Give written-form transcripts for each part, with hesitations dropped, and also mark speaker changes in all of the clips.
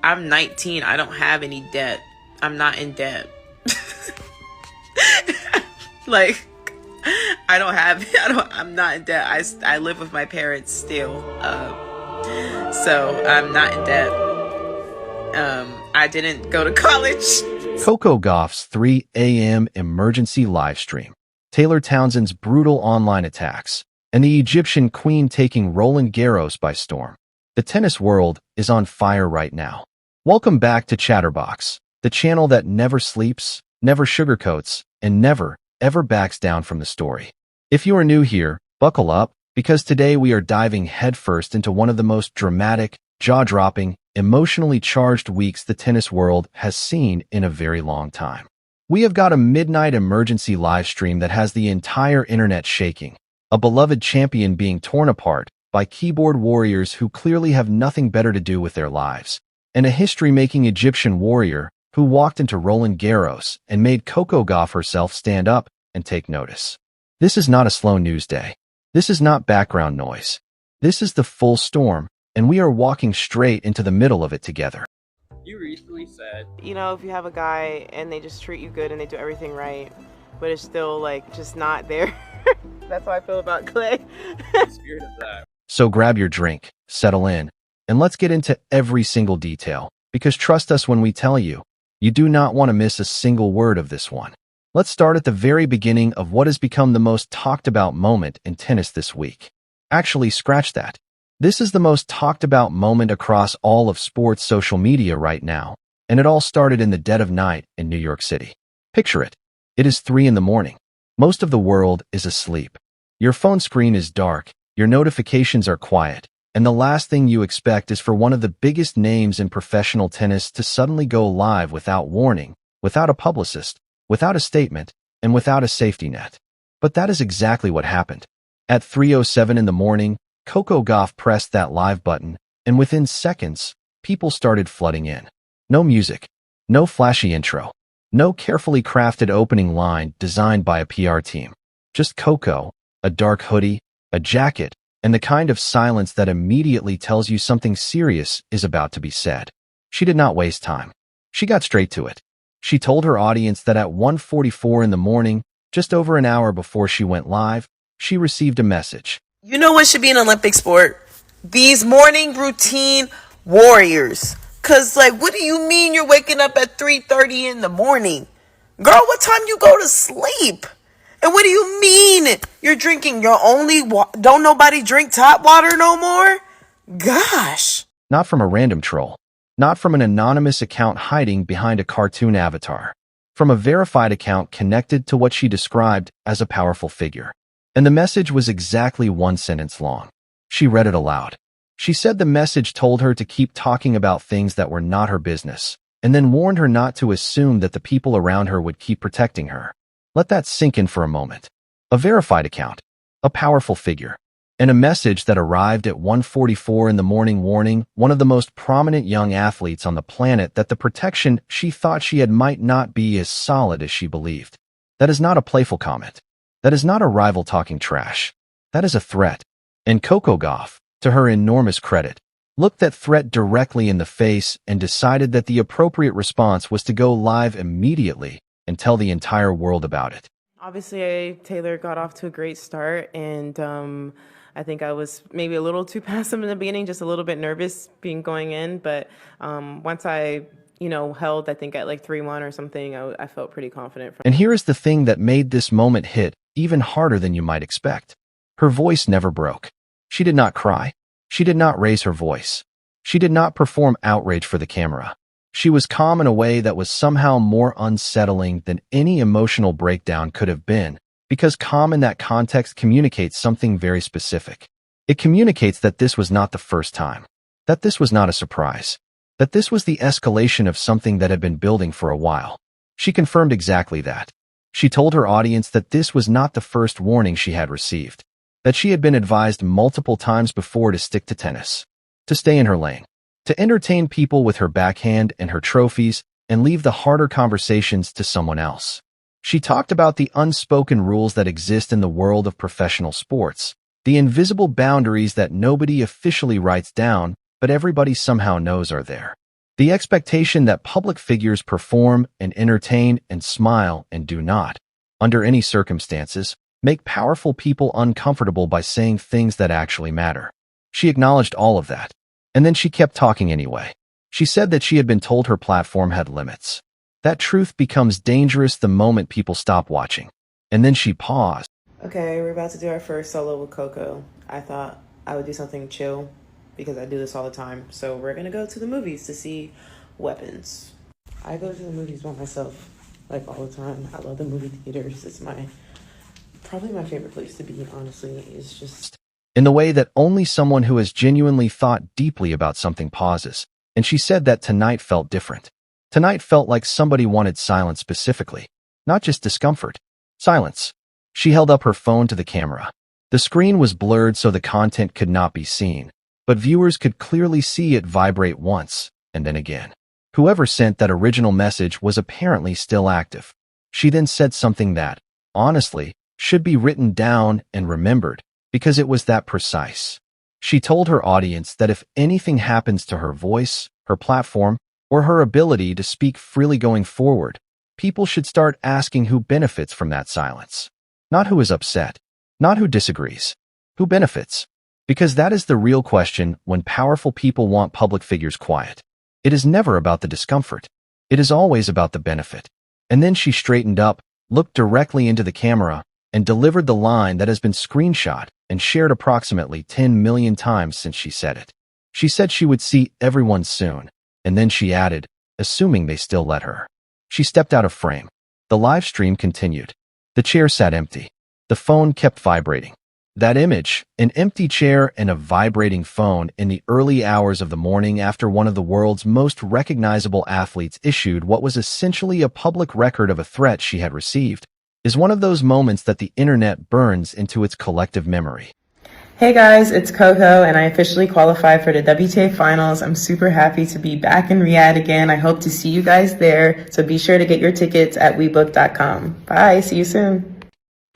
Speaker 1: I'm 19. I don't have any debt. I'm not in debt. Like, I'm not in debt. I live with my parents still. So I'm not in debt. I didn't go to college.
Speaker 2: Coco Gauff'S 3Am emergency livestream, Taylor Townsend's brutal online attacks, and the Egyptian queen taking Roland Garros by storm. The tennis world is on fire right now. Welcome back to Chatterbox, the channel that never sleeps, never sugarcoats, and never, ever backs down from the story. If you are new here, buckle up, because today we are diving headfirst into one of the most dramatic, jaw-dropping, emotionally charged weeks the tennis world has seen in a very long time. We have got a midnight emergency live stream that has the entire internet shaking, a beloved champion being torn apart by keyboard warriors who clearly have nothing better to do with their lives, and a history-making Egyptian warrior who walked into Roland Garros and made Coco Gauff herself stand up and take notice. This is not a slow news day. This is not background noise. This is the full storm, and we are walking straight into the middle of it together.
Speaker 3: You recently said,
Speaker 1: You know, if you have a guy and they just treat you good and they do everything right, but it's still like just not there. That's how I feel about Clay.
Speaker 3: the spirit of that.
Speaker 2: So grab your drink, settle in, and let's get into every single detail, because trust us when we tell you, you do not want to miss a single word of this one. Let's start at the very beginning of what has become the most talked about moment in tennis this week. Actually, scratch that. This is the most talked about moment across all of sports social media right now, and it all started in the dead of night in New York City. Picture it. It is 3 a.m. Most of the world is asleep. Your phone screen is dark, your notifications are quiet, and the last thing you expect is for one of the biggest names in professional tennis to suddenly go live without warning, without a publicist, without a statement, and without a safety net. But that is exactly what happened. At 3:07 in the morning, Coco Gauff pressed that live button, and within seconds, people started flooding in. No music, no flashy intro, no carefully crafted opening line designed by a PR team. Just Coco, a dark hoodie, a jacket, and the kind of silence that immediately tells you something serious is about to be said. She did not waste time. She got straight to it. She told her audience that at 1:44 in the morning, just over an hour before she went live, she received a message.
Speaker 1: You know what should be an Olympic sport? These morning routine warriors. Cause like, what do you mean you're waking up at 3:30 in the morning? Girl, what time you go to sleep? And what do you mean you're drinking your only don't nobody drink tap water no more? Gosh.
Speaker 2: Not from a random troll. Not from an anonymous account hiding behind a cartoon avatar. From a verified account connected to what she described as a powerful figure. And the message was exactly 1 sentence long. She read it aloud. She said the message told her to keep talking about things that were not her business, and then warned her not to assume that the people around her would keep protecting her. Let that sink in for a moment. A verified account, a powerful figure, and a message that arrived at 1:44 in the morning warning one of the most prominent young athletes on the planet that the protection she thought she had might not be as solid as she believed. That is not a playful comment. That is not a rival talking trash. That is a threat. And Coco Gauff, to her enormous credit, looked that threat directly in the face and decided that the appropriate response was to go live immediately and tell the entire world about it.
Speaker 1: Obviously, Taylor got off to a great start, and I think I was maybe a little too passive in the beginning, just a little bit nervous going in. But once I, held, I think at like 3-1 or something, I felt pretty confident.
Speaker 2: And here is the thing that made this moment hit even harder than you might expect. Her voice never broke. She did not cry. She did not raise her voice. She did not perform outrage for the camera. She was calm in a way that was somehow more unsettling than any emotional breakdown could have been, because calm in that context communicates something very specific. It communicates that this was not the first time, that this was not a surprise, that this was the escalation of something that had been building for a while. She confirmed exactly that. She told her audience that this was not the first warning she had received, that she had been advised multiple times before to stick to tennis, to stay in her lane, to entertain people with her backhand and her trophies, and leave the harder conversations to someone else. She talked about the unspoken rules that exist in the world of professional sports, the invisible boundaries that nobody officially writes down, but everybody somehow knows are there. The expectation that public figures perform and entertain and smile and do not, under any circumstances, make powerful people uncomfortable by saying things that actually matter. She acknowledged all of that, and then she kept talking anyway. She said that she had been told her platform had limits. That truth becomes dangerous the moment people stop watching. And then she paused.
Speaker 1: Okay, we're about to do our first solo with Coco. I thought I would do something chill because I do this all the time. So we're gonna go to the movies to see Weapons. I go to the movies by myself, like all the time. I love the movie theaters. It's probably my favorite place to be, honestly. It's just
Speaker 2: In the way that only someone who has genuinely thought deeply about something pauses. And she said that tonight felt different. Tonight felt like somebody wanted silence specifically, not just discomfort. Silence. She held up her phone to the camera. The screen was blurred so the content could not be seen, but viewers could clearly see it vibrate once, and then again. Whoever sent that original message was apparently still active. She then said something that, honestly, should be written down and remembered, because it was that precise. She told her audience that if anything happens to her voice, her platform, or her ability to speak freely going forward, people should start asking who benefits from that silence. Not who is upset, not who disagrees, who benefits. Because that is the real question when powerful people want public figures quiet. It is never about the discomfort. It is always about the benefit. And then she straightened up, looked directly into the camera, and delivered the line that has been screenshot and shared approximately 10 million times since she said it. She said she would see everyone soon, and then she added, assuming they still let her. She stepped out of frame. The live stream continued. The chair sat empty. The phone kept vibrating. That image, an empty chair and a vibrating phone in the early hours of the morning after one of the world's most recognizable athletes issued what was essentially a public record of a threat she had received, is one of those moments that the internet burns into its collective memory.
Speaker 1: Hey guys, it's Coco, and I officially qualified for the WTA Finals. I'm super happy to be back in Riyadh again. I hope to see you guys there, so be sure to get your tickets at webook.com. Bye, see you soon.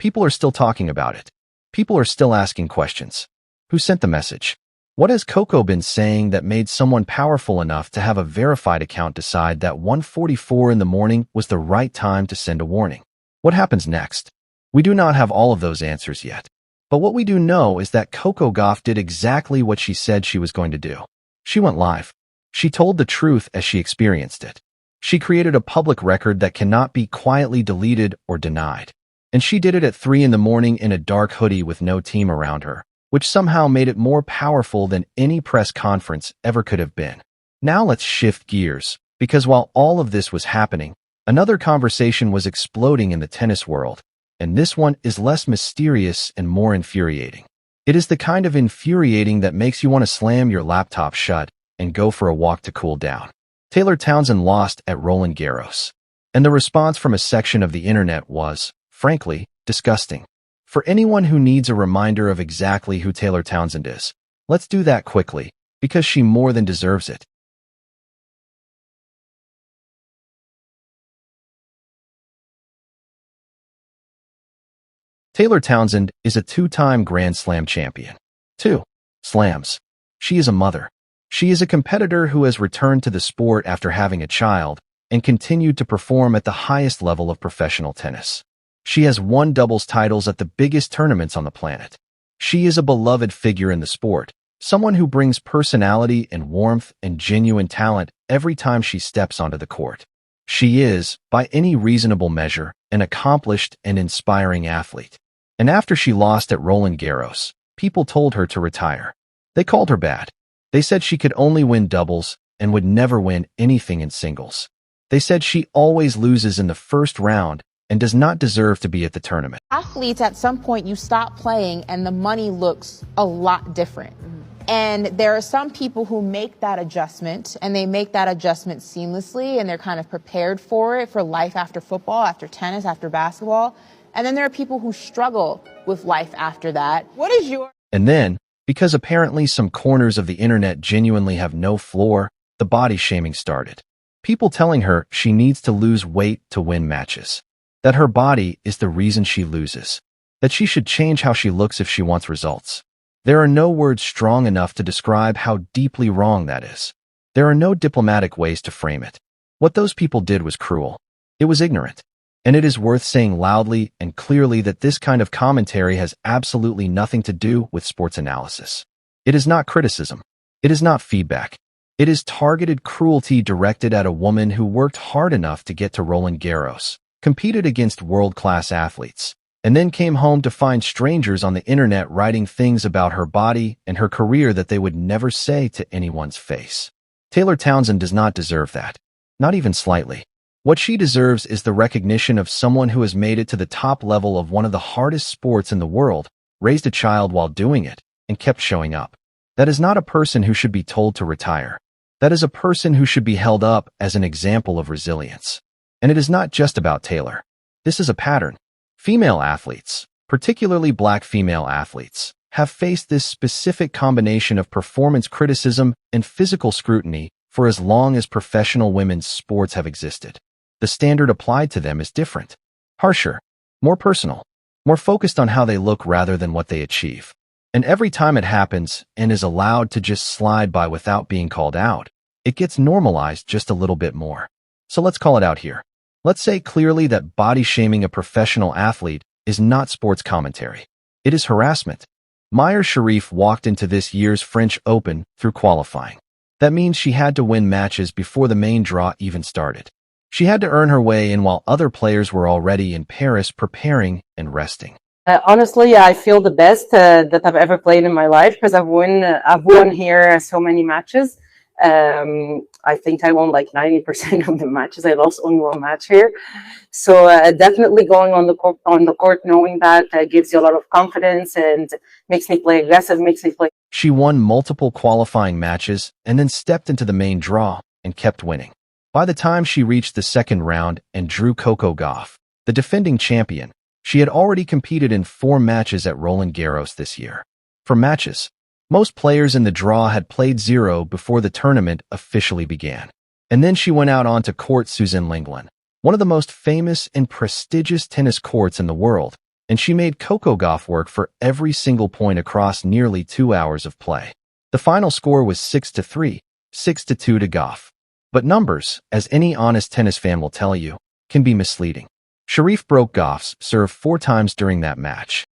Speaker 2: People are still talking about it. People are still asking questions. Who sent the message? What has Coco been saying that made someone powerful enough to have a verified account decide that 1:44 in the morning was the right time to send a warning? What happens next? We do not have all of those answers yet. But what we do know is that Coco Gauff did exactly what she said she was going to do. She went live. She told the truth as she experienced it. She created a public record that cannot be quietly deleted or denied. And she did it at 3 in the morning in a dark hoodie with no team around her, which somehow made it more powerful than any press conference ever could have been. Now let's shift gears, because while all of this was happening, another conversation was exploding in the tennis world. And this one is less mysterious and more infuriating. It is the kind of infuriating that makes you want to slam your laptop shut and go for a walk to cool down. Taylor Townsend lost at Roland Garros. And the response from a section of the internet was, frankly, disgusting. For anyone who needs a reminder of exactly who Taylor Townsend is, let's do that quickly, because she more than deserves it. Taylor Townsend is a two-time Grand Slam champion. 2 slams. She is a mother. She is a competitor who has returned to the sport after having a child and continued to perform at the highest level of professional tennis. She has won doubles titles at the biggest tournaments on the planet. She is a beloved figure in the sport, someone who brings personality and warmth and genuine talent every time she steps onto the court. She is, by any reasonable measure, an accomplished and inspiring athlete. And after she lost at Roland Garros, people told her to retire. They called her bad. They said she could only win doubles and would never win anything in singles. They said she always loses in the first round and does not deserve to be at the tournament.
Speaker 4: Athletes, at some point, you stop playing and the money looks a lot different. And there are some people who make that adjustment, and they make that adjustment seamlessly, and they're kind of prepared for it, for life after football, after tennis, after basketball. And then there are people who struggle with life after that. What is your...
Speaker 2: And then, because apparently some corners of the internet genuinely have no floor, the body shaming started. People telling her she needs to lose weight to win matches. That her body is the reason she loses. That she should change how she looks if she wants results. There are no words strong enough to describe how deeply wrong that is. There are no diplomatic ways to frame it. What those people did was cruel. It was ignorant. And it is worth saying loudly and clearly that this kind of commentary has absolutely nothing to do with sports analysis. It is not criticism. It is not feedback. It is targeted cruelty directed at a woman who worked hard enough to get to Roland Garros, competed against world-class athletes, and then came home to find strangers on the internet writing things about her body and her career that they would never say to anyone's face. Taylor Townsend does not deserve that. Not even slightly. What she deserves is the recognition of someone who has made it to the top level of one of the hardest sports in the world, raised a child while doing it, and kept showing up. That is not a person who should be told to retire. That is a person who should be held up as an example of resilience. And it is not just about Taylor. This is a pattern. Female athletes, particularly black female athletes, have faced this specific combination of performance criticism and physical scrutiny for as long as professional women's sports have existed. The standard applied to them is different, harsher, more personal, more focused on how they look rather than what they achieve. And every time it happens and is allowed to just slide by without being called out, it gets normalized just a little bit more. So let's call it out here. Let's say clearly that body shaming a professional athlete is not sports commentary. It is harassment. Mayar Sherif walked into this year's French Open through qualifying. That means she had to win matches before the main draw even started. She had to earn her way in while other players were already in Paris preparing and resting.
Speaker 5: Honestly, I feel the best that I've ever played in my life because I've won here so many matches. I think I won like 90% of the matches. I lost only one match here. So definitely going on the court knowing that gives you a lot of confidence and makes me play aggressive, makes me play.
Speaker 2: She won multiple qualifying matches and then stepped into the main draw and kept winning. By the time she reached the second round and drew Coco Gauff, the defending champion, she had already competed in 4 matches at Roland Garros this year. For matches, most players in the draw had played 0 before the tournament officially began. And then she went out onto court Suzanne-Lenglen, one of the most famous and prestigious tennis courts in the world, and she made Coco Gauff work for every single point across nearly 2 hours of play. The final score was 6-3, 6-2 to Gauff. But numbers, as any honest tennis fan will tell you, can be misleading. Sherif broke Gauff's serve 4 times during that match.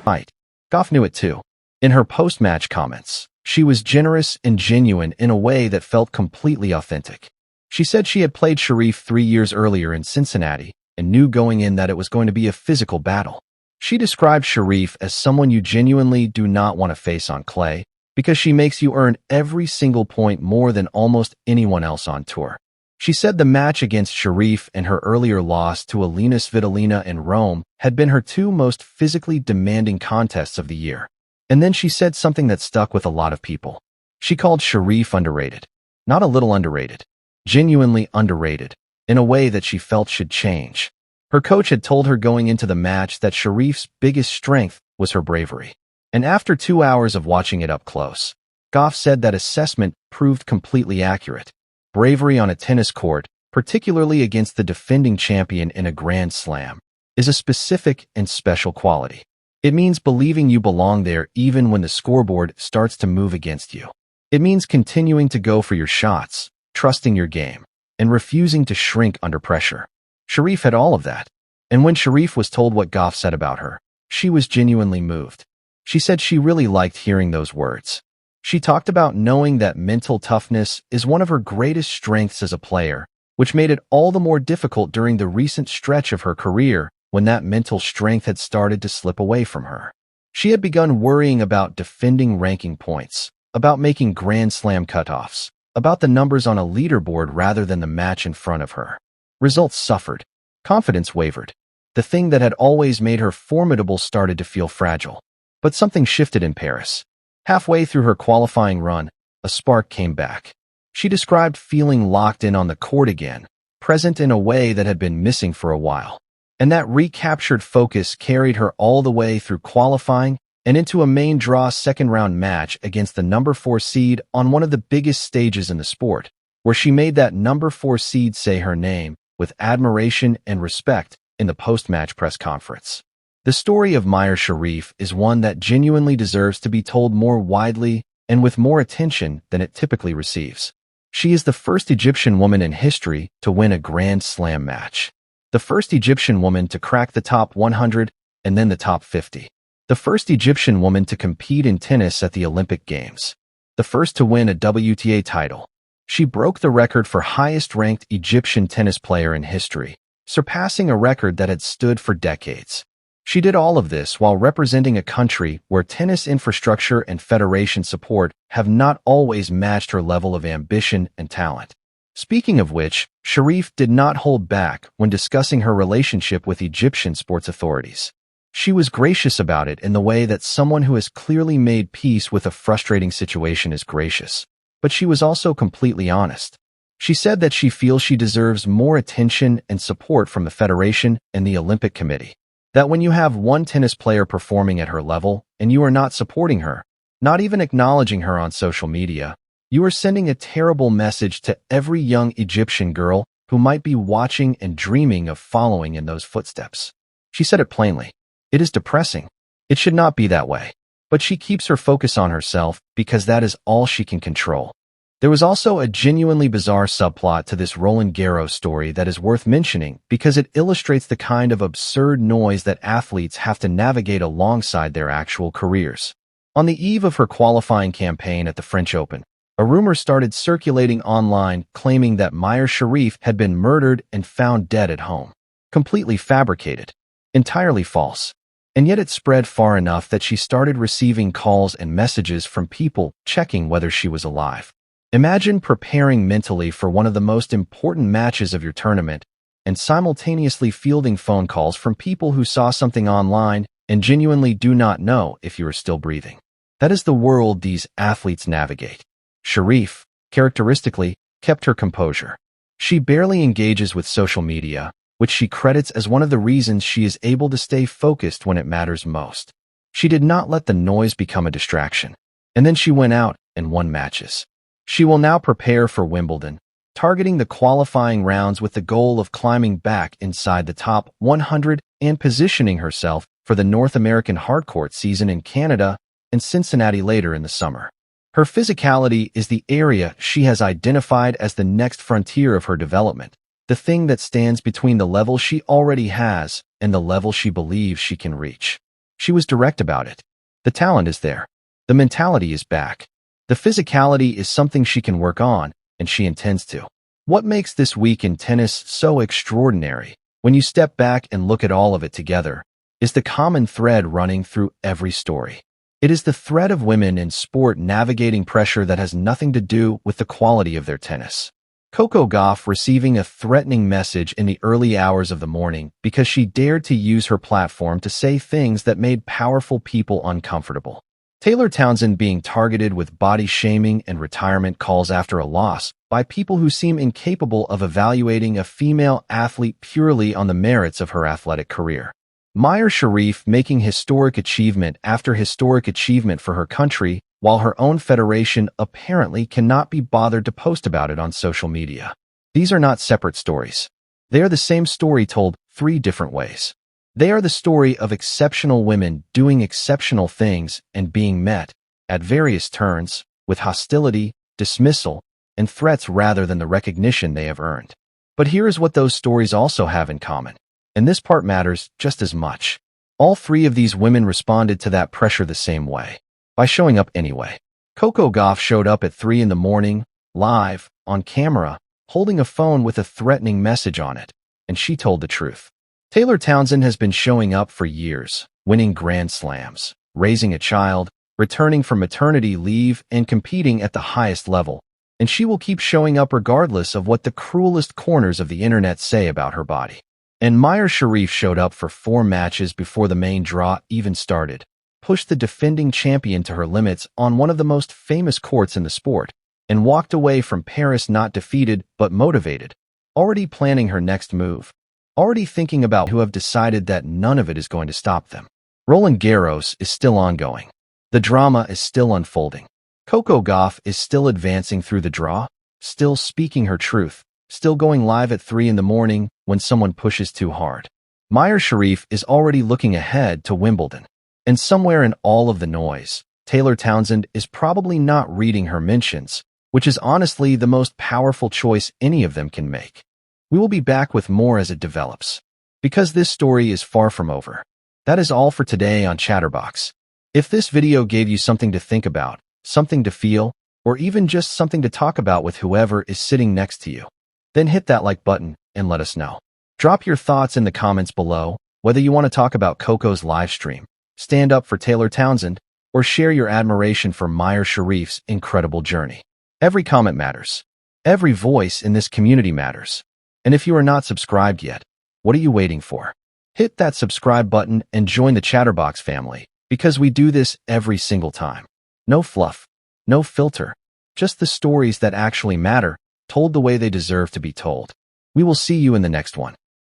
Speaker 2: Right. Gauff knew it too. In her post-match comments, she was generous and genuine in a way that felt completely authentic. She said she had played Sherif 3 years earlier in Cincinnati and knew going in that it was going to be a physical battle. She described Sherif as someone you genuinely do not want to face on clay because she makes you earn every single point more than almost anyone else on tour. She said the match against Sherif and her earlier loss to Alina Svitolina in Rome had been her 2 most physically demanding contests of the year. And then she said something that stuck with a lot of people. She called Sherif underrated. Not a little underrated. Genuinely underrated, in a way that she felt should change. Her coach had told her going into the match that Sherif's biggest strength was her bravery. And after 2 hours of watching it up close, Gauff said that assessment proved completely accurate. Bravery on a tennis court, particularly against the defending champion in a Grand Slam, is a specific and special quality. It means believing you belong there even when the scoreboard starts to move against you. It means continuing to go for your shots, trusting your game, and refusing to shrink under pressure. Sherif had all of that. And when Sherif was told what Gauff said about her, she was genuinely moved. She said she really liked hearing those words. She talked about knowing that mental toughness is one of her greatest strengths as a player, which made it all the more difficult during the recent stretch of her career when that mental strength had started to slip away from her. She had begun worrying about defending ranking points, about making Grand Slam cutoffs, about the numbers on a leaderboard rather than the match in front of her. Results suffered. Confidence wavered. The thing that had always made her formidable started to feel fragile. But something shifted in Paris. Halfway through her qualifying run, a spark came back. She described feeling locked in on the court again, present in a way that had been missing for a while. And that recaptured focus carried her all the way through qualifying and into a main draw second-round match against the number 4 seed on one of the biggest stages in the sport, where she made that number 4 seed say her name with admiration and respect in the post-match press conference. The story of Mayar Sherif is one that genuinely deserves to be told more widely and with more attention than it typically receives. She is the first Egyptian woman in history to win a Grand Slam match. The first Egyptian woman to crack the top 100 and then the top 50. The first Egyptian woman to compete in tennis at the Olympic Games. The first to win a WTA title. She broke the record for highest-ranked Egyptian tennis player in history, surpassing a record that had stood for decades. She did all of this while representing a country where tennis infrastructure and federation support have not always matched her level of ambition and talent. Speaking of which, Sherif did not hold back when discussing her relationship with Egyptian sports authorities. She was gracious about it in the way that someone who has clearly made peace with a frustrating situation is gracious. But she was also completely honest. She said that she feels she deserves more attention and support from the Federation and the Olympic Committee. That when you have one tennis player performing at her level and you are not supporting her, not even acknowledging her on social media, you are sending a terrible message to every young Egyptian girl who might be watching and dreaming of following in those footsteps. She said it plainly. It is depressing. It should not be that way. But she keeps her focus on herself because that is all she can control. There was also a genuinely bizarre subplot to this Roland Garros story that is worth mentioning because it illustrates the kind of absurd noise that athletes have to navigate alongside their actual careers. On the eve of her qualifying campaign at the French Open, a rumor started circulating online claiming that Mayar Sherif had been murdered and found dead at home. Completely fabricated. Entirely false. And yet it spread far enough that she started receiving calls and messages from people checking whether she was alive. Imagine preparing mentally for one of the most important matches of your tournament and simultaneously fielding phone calls from people who saw something online and genuinely do not know if you are still breathing. That is the world these athletes navigate. Sherif, characteristically, kept her composure. She barely engages with social media, which she credits as one of the reasons she is able to stay focused when it matters most. She did not let the noise become a distraction. And then she went out and won matches. She will now prepare for Wimbledon, targeting the qualifying rounds with the goal of climbing back inside the top 100 and positioning herself for the North American hardcourt season in Canada and Cincinnati later in the summer. Her physicality is the area she has identified as the next frontier of her development, the thing that stands between the level she already has and the level she believes she can reach. She was direct about it. The talent is there. The mentality is back. The physicality is something she can work on, and she intends to. What makes this week in tennis so extraordinary, when you step back and look at all of it together, is the common thread running through every story. It is the thread of women in sport navigating pressure that has nothing to do with the quality of their tennis. Coco Gauff receiving a threatening message in the early hours of the morning because she dared to use her platform to say things that made powerful people uncomfortable. Taylor Townsend being targeted with body shaming and retirement calls after a loss by people who seem incapable of evaluating a female athlete purely on the merits of her athletic career. Mayar Sherif making historic achievement after historic achievement for her country, while her own federation apparently cannot be bothered to post about it on social media. These are not separate stories. They are the same story told 3 different ways. They are the story of exceptional women doing exceptional things and being met, at various turns, with hostility, dismissal, and threats rather than the recognition they have earned. But here is what those stories also have in common. And this part matters just as much. All 3 of these women responded to that pressure the same way. By showing up anyway. Coco Gauff showed up at 3 in the morning, live, on camera, holding a phone with a threatening message on it, and she told the truth. Taylor Townsend has been showing up for years, winning Grand Slams, raising a child, returning from maternity leave, and competing at the highest level, and she will keep showing up regardless of what the cruelest corners of the internet say about her body. And Mayar Sherif showed up for 4 matches before the main draw even started, pushed the defending champion to her limits on one of the most famous courts in the sport, and walked away from Paris not defeated but motivated, already planning her next move, already thinking about who have decided that none of it is going to stop them. Roland Garros is still ongoing. The drama is still unfolding. Coco Gauff is still advancing through the draw, still speaking her truth, still going live at 3 in the morning when someone pushes too hard. Mayar Sherif is already looking ahead to Wimbledon. And somewhere in all of the noise, Taylor Townsend is probably not reading her mentions, which is honestly the most powerful choice any of them can make. We will be back with more as it develops, because this story is far from over. That is all for today on Chatterbox. If this video gave you something to think about, something to feel, or even just something to talk about with whoever is sitting next to you, then hit that like button and let us know. Drop your thoughts in the comments below, whether you want to talk about Coco's live stream, stand up for Taylor Townsend, or share your admiration for Mayar Sherif's incredible journey. Every comment matters. Every voice in this community matters. And if you are not subscribed yet, what are you waiting for? Hit that subscribe button and join the Chatterbox family, because we do this every single time. No fluff, no filter, just the stories that actually matter, told the way they deserve to be told. We will see you in the next one.